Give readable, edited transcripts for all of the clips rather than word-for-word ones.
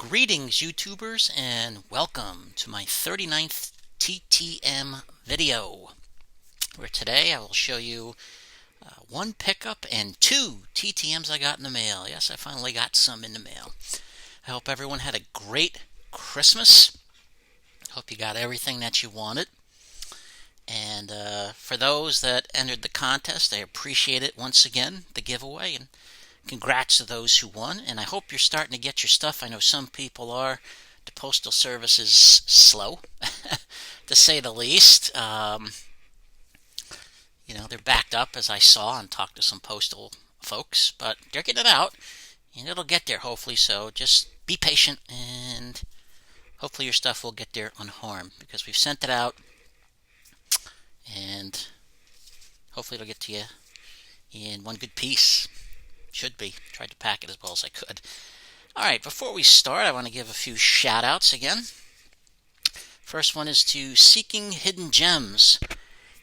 Greetings, YouTubers, and welcome to my 39th TTM video, where today I will show you one pickup and two TTMs I got in the mail. Yes, I finally got some in the mail. I hope everyone had a great Christmas. Hope you got everything that you wanted. And for those that entered the contest, I appreciate it once again, the giveaway, and congrats to those who won. And I hope you're starting to get your stuff. I know some people are. The Postal Service is slow, to say the least. They're backed up, as I saw and talked to some postal folks, but they're getting it out, and it'll get there, hopefully. So just be patient, and hopefully your stuff will get there unharmed, because we've sent it out, and hopefully it'll get to you in one good piece. Should be. Tried to pack it as well as I could. Alright, before we start, I want to give a few shout-outs again. First one is to Seeking Hidden Gems.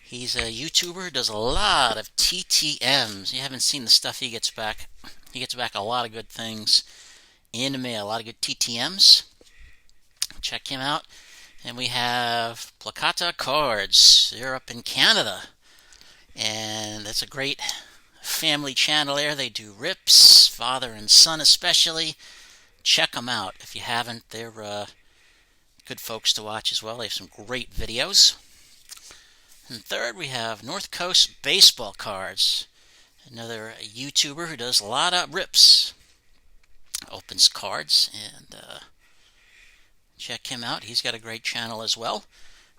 He's a YouTuber who does a lot of TTMs. You haven't seen the stuff he gets back. He gets back a lot of good things in the mail, a lot of good TTMs. Check him out. And we have Plakata Cards. They're up in Canada. And that's a great family channel there. They do rips, father and son especially. Check them out if you haven't. They're good folks to watch as well. They have some great videos. And third, we have North Coast Baseball Cards, another YouTuber who does a lot of rips, opens cards, and check him out. He's got a great channel as well.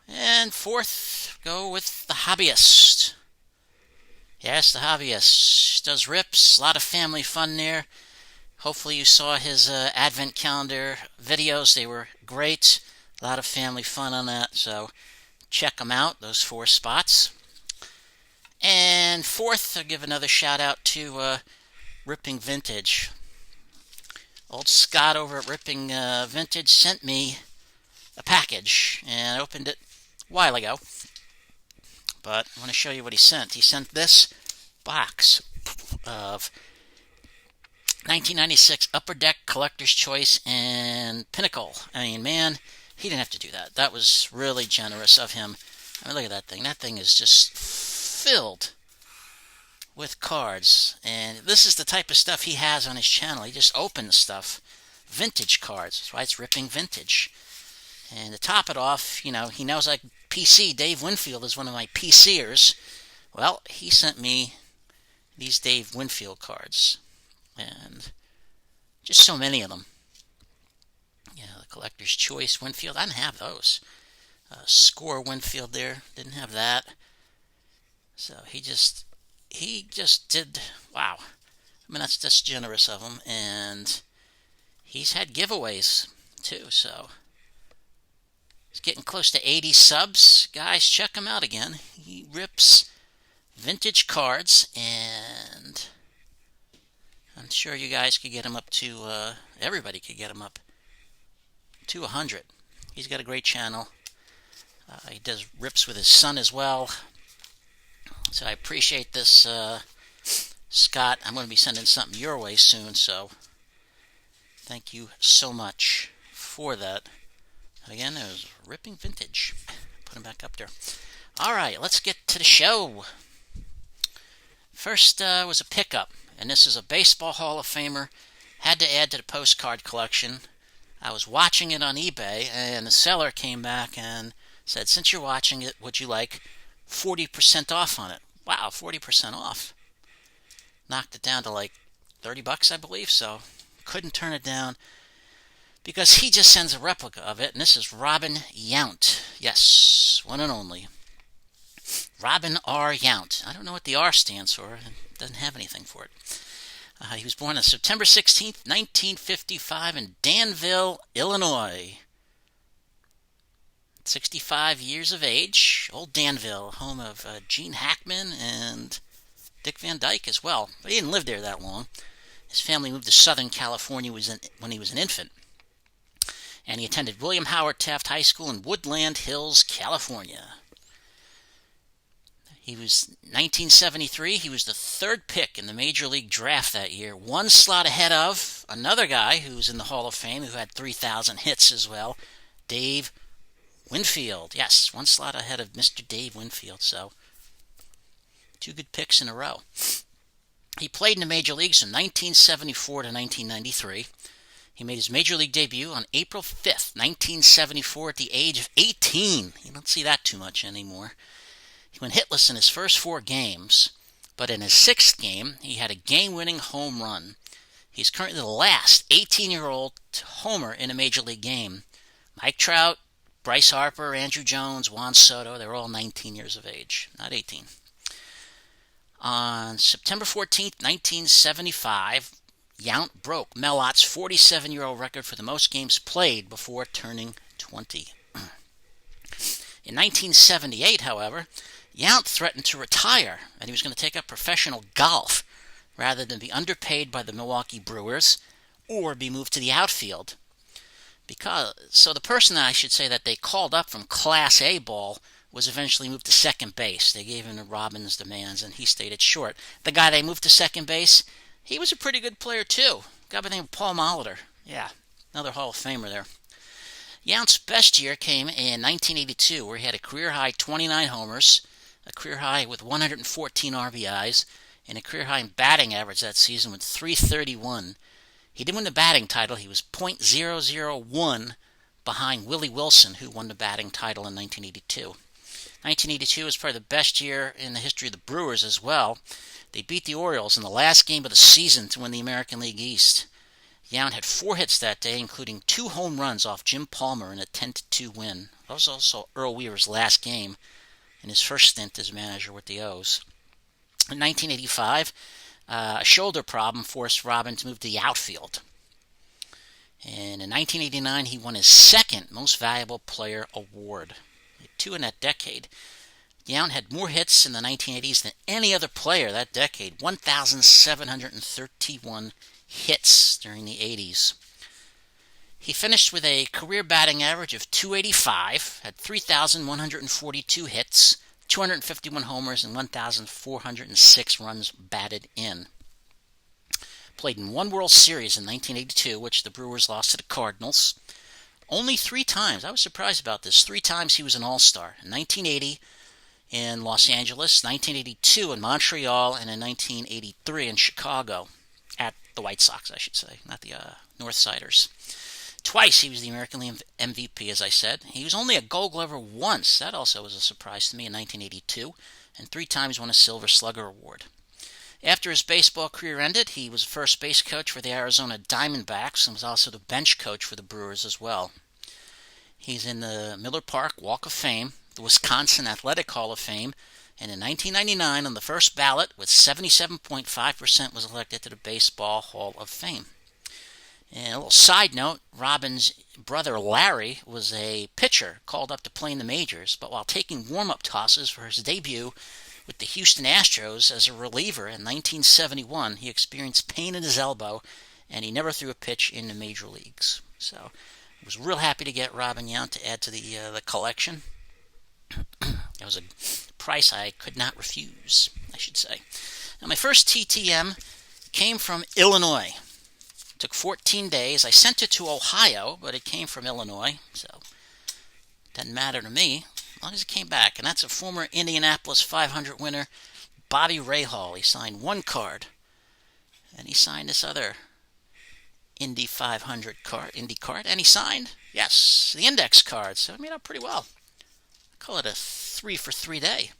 And fourth, go with the Hobbyist. Yes, the Hobbyist does rips, a lot of family fun there. Hopefully you saw his advent calendar videos. They were great. A lot of family fun on that, so check them out, those four spots. And fourth, I'll give another shout out to Ripping Vintage. Old Scott over at Ripping Vintage sent me a package, and I opened it a while ago. But I want to show you what he sent. He sent this box of 1996 Upper Deck Collector's Choice and Pinnacle. I mean, man, he didn't have to do that. That was really generous of him. I mean, look at that thing. That thing is just filled with cards. And this is the type of stuff he has on his channel. He just opens stuff. Vintage cards. That's why it's Ripping Vintage. And to top it off, he knows like PC. Dave Winfield is one of my PCers. Well, he sent me these Dave Winfield cards. And just so many of them. The Collector's Choice Winfield. I didn't have those. Score Winfield there. Didn't have that. So he just did, wow. I mean, that's just generous of him. And he's had giveaways, too, so he's getting close to 80 subs. Guys, check him out again. He rips vintage cards, and I'm sure you guys could get him up to, everybody could get him up to 100. He's got a great channel. He does rips with his son as well. So I appreciate this, Scott. I'm going to be sending something your way soon, so thank you so much for that. Again, it was Ripping Vintage. Put him back up there. All right, let's get to the show. First was a pickup, and this is a Baseball Hall of Famer. Had to add to the postcard collection. I was watching it on eBay, and the seller came back and said, since you're watching it, would you like 40% off on it? Wow, 40% off. Knocked it down to like $30, I believe, so couldn't turn it down, because he just sends a replica of it, and this is Robin Yount. Yes, one and only. Robin R. Yount. I don't know what the R stands for. It doesn't have anything for it. He was born on September 16th, 1955 in Danville, Illinois. 65 years of age. Old Danville, home of Gene Hackman and Dick Van Dyke as well. But he didn't live there that long. His family moved to Southern California when he was an infant. And he attended William Howard Taft High School in Woodland Hills, California. He was 1973. He was the third pick in the Major League Draft that year, one slot ahead of another guy who's in the Hall of Fame who had 3,000 hits as well, Dave Winfield. Yes, one slot ahead of Mr. Dave Winfield. So, two good picks in a row. He played in the major leagues from 1974 to 1993. He made his major league debut on April 5th, 1974, at the age of 18. You don't see that too much anymore. He went hitless in his first 4 games, but in his 6th game, he had a game-winning home run. He's currently the last 18-year-old homer in a major league game. Mike Trout, Bryce Harper, Andrew Jones, Juan Soto, they're all 19 years of age, not 18. On September 14th, 1975, Yount broke Mel Ott's 47-year-old record for the most games played before turning 20. In 1978, however, Yount threatened to retire, and he was going to take up professional golf rather than be underpaid by the Milwaukee Brewers or be moved to the outfield. So the person that I should say that they called up from Class A ball was eventually moved to second base. They gave him to Robbins' demands, and he stayed at short. The guy they moved to second base, he was a pretty good player too. A guy by the name of Paul Molitor. Yeah, another Hall of Famer there. Yount's best year came in 1982, where he had a career-high 29 homers, a career-high with 114 RBIs, and a career-high in batting average that season with .331. He didn't win the batting title. He was .001 behind Willie Wilson, who won the batting title in 1982. 1982 was probably the best year in the history of the Brewers as well. They beat the Orioles in the last game of the season to win the American League East. Yount had 4 hits that day, including 2 home runs off Jim Palmer in a 10-2 win. That was also Earl Weaver's last game in his first stint as manager with the O's. In 1985, a shoulder problem forced Robin to move to the outfield. And in 1989, he won his second Most Valuable Player award. He had 2 in that decade. Yount had more hits in the 1980s than any other player that decade, 1,731 hits during the 80s. He finished with a career batting average of .285, had 3,142 hits, 251 homers, and 1,406 runs batted in. Played in 1 World Series in 1982, which the Brewers lost to the Cardinals. Only 3 times. I was surprised about this. 3 times he was an All-Star. In 1980 in Los Angeles, 1982 in Montreal, and in 1983 in Chicago. At the White Sox, I should say, not the Northsiders. Twice he was the American League MVP, as I said. He was only a Gold Glover once. That also was a surprise to me in 1982. And 3 times won a Silver Slugger Award. After his baseball career ended, he was first base coach for the Arizona Diamondbacks and was also the bench coach for the Brewers as well. He's in the Miller Park Walk of Fame, the Wisconsin Athletic Hall of Fame, and in 1999, on the first ballot, with 77.5%, was elected to the Baseball Hall of Fame. And a little side note, Robin's brother Larry was a pitcher called up to play in the majors, but while taking warm-up tosses for his debut with the Houston Astros as a reliever in 1971, he experienced pain in his elbow, and he never threw a pitch in the major leagues. So I was real happy to get Robin Yount to add to the collection. It was a price I could not refuse, I should say. Now, my first TTM came from Illinois. It took 14 days. I sent it to Ohio, but it came from Illinois, so it doesn't matter to me as long as it came back. And that's a former Indianapolis 500 winner, Bobby Rahal. He signed 1 card, and he signed this other Indy 500 card, and he signed, yes, the index card. So it made out pretty well. I call it a 3 for 3 day.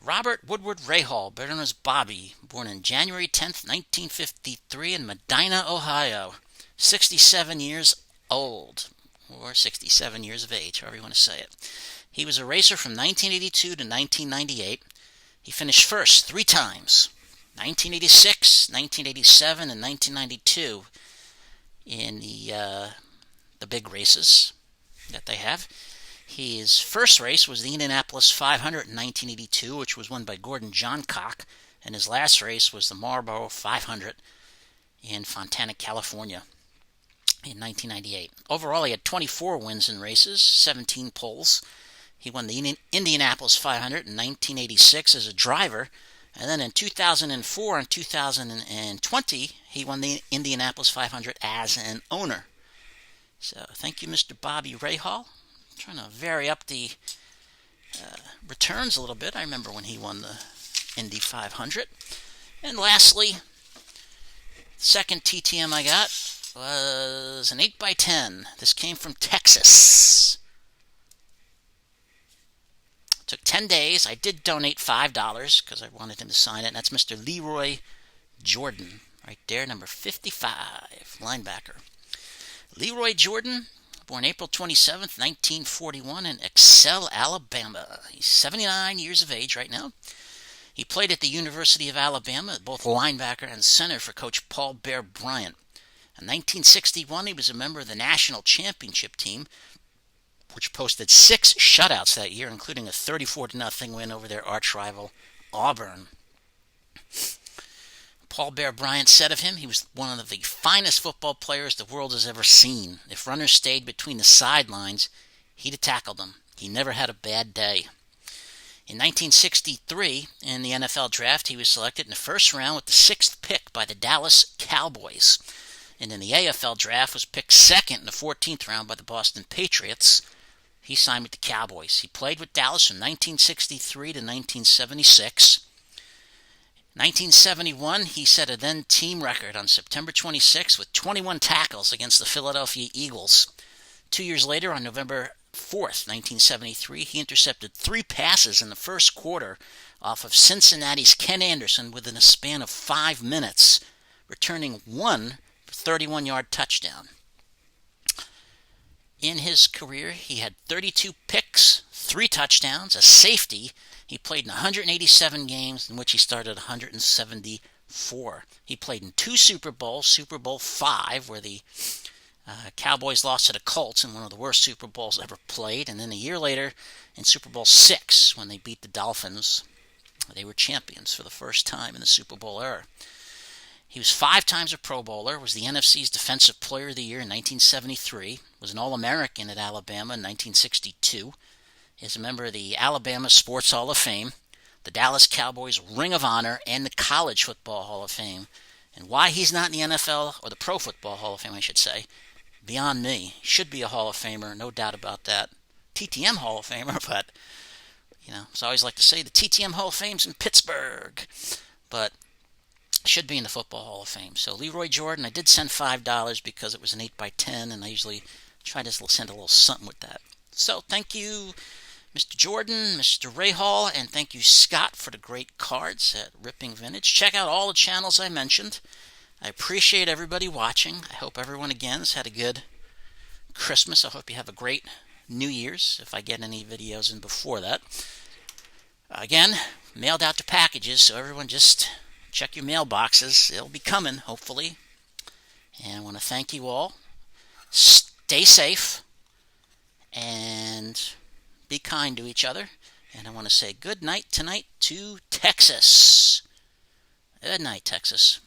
Robert Woodward Rahal, better known as Bobby, born on January 10th, 1953 in Medina, Ohio. 67 years old, or 67 years of age, however you want to say it. He was a racer from 1982 to 1998. He finished first 3 times, 1986, 1987, and 1992 in the big races that they have. His first race was the Indianapolis 500 in 1982, which was won by Gordon Johncock, and his last race was the Marlboro 500 in Fontana, California in 1998. Overall, he had 24 wins in races, 17 poles. He won the Indianapolis 500 in 1986 as a driver. And then in 2004 and 2020, he won the Indianapolis 500 as an owner. So thank you, Mr. Bobby Rahal. I'm trying to vary up the returns a little bit. I remember when he won the Indy 500. And lastly, second TTM I got was an 8x10. This came from Texas. It took 10 days. I did donate $5 because I wanted him to sign it. And that's Mr. Leroy Jordan. Right there, number 55, linebacker. Leroy Jordan, born April 27th, 1941 in Excel, Alabama. He's 79 years of age right now. He played at the University of Alabama, both linebacker and center for Coach Paul Bear Bryant. In 1961, he was a member of the national championship team, which posted 6 shutouts that year, including a 34-0 win over their arch rival, Auburn. Paul Bear Bryant said of him, he was one of the finest football players the world has ever seen. If runners stayed between the sidelines, he'd have tackled them. He never had a bad day. In 1963, in the NFL draft, he was selected in the first round with the 6th pick by the Dallas Cowboys. And in the AFL draft, was picked second in the 14th round by the Boston Patriots. He signed with the Cowboys. He played with Dallas from 1963 to 1976. 1971, he set a then-team record on September 26 with 21 tackles against the Philadelphia Eagles. 2 years later, on November 4th, 1973, he intercepted 3 passes in the first quarter off of Cincinnati's Ken Anderson within a span of 5 minutes, returning 1 31-yard touchdown. In his career, he had 32 picks, 3 touchdowns, a safety. He played in 187 games, in which he started 174. He played in 2 Super Bowls, Super Bowl V, where the Cowboys lost to the Colts in one of the worst Super Bowls ever played, and then a year later in Super Bowl VI, when they beat the Dolphins. They were champions for the first time in the Super Bowl era. He was 5 times a Pro Bowler, was the NFC's Defensive Player of the Year in 1973, was an All-American at Alabama in 1962, is a member of the Alabama Sports Hall of Fame, the Dallas Cowboys Ring of Honor, and the College Football Hall of Fame. And why he's not in the NFL, or the Pro Football Hall of Fame, I should say, beyond me. He should be a Hall of Famer, no doubt about that. TTM Hall of Famer, but, as I always like to say, the TTM Hall of Fame's in Pittsburgh. But should be in the Football Hall of Fame. So Leroy Jordan, I did send $5 because it was an 8x10, and I usually try to send a little something with that. So thank you, Mr. Jordan, Mr. Rahal, and thank you, Scott, for the great cards at Ripping Vintage. Check out all the channels I mentioned. I appreciate everybody watching. I hope everyone, again, has had a good Christmas. I hope you have a great New Year's, if I get any videos in before that. Again, mailed out the packages, so everyone just check your mailboxes. It'll be coming, hopefully. And I want to thank you all. Stay safe and be kind to each other. And I want to say good night tonight to Texas. Good night, Texas.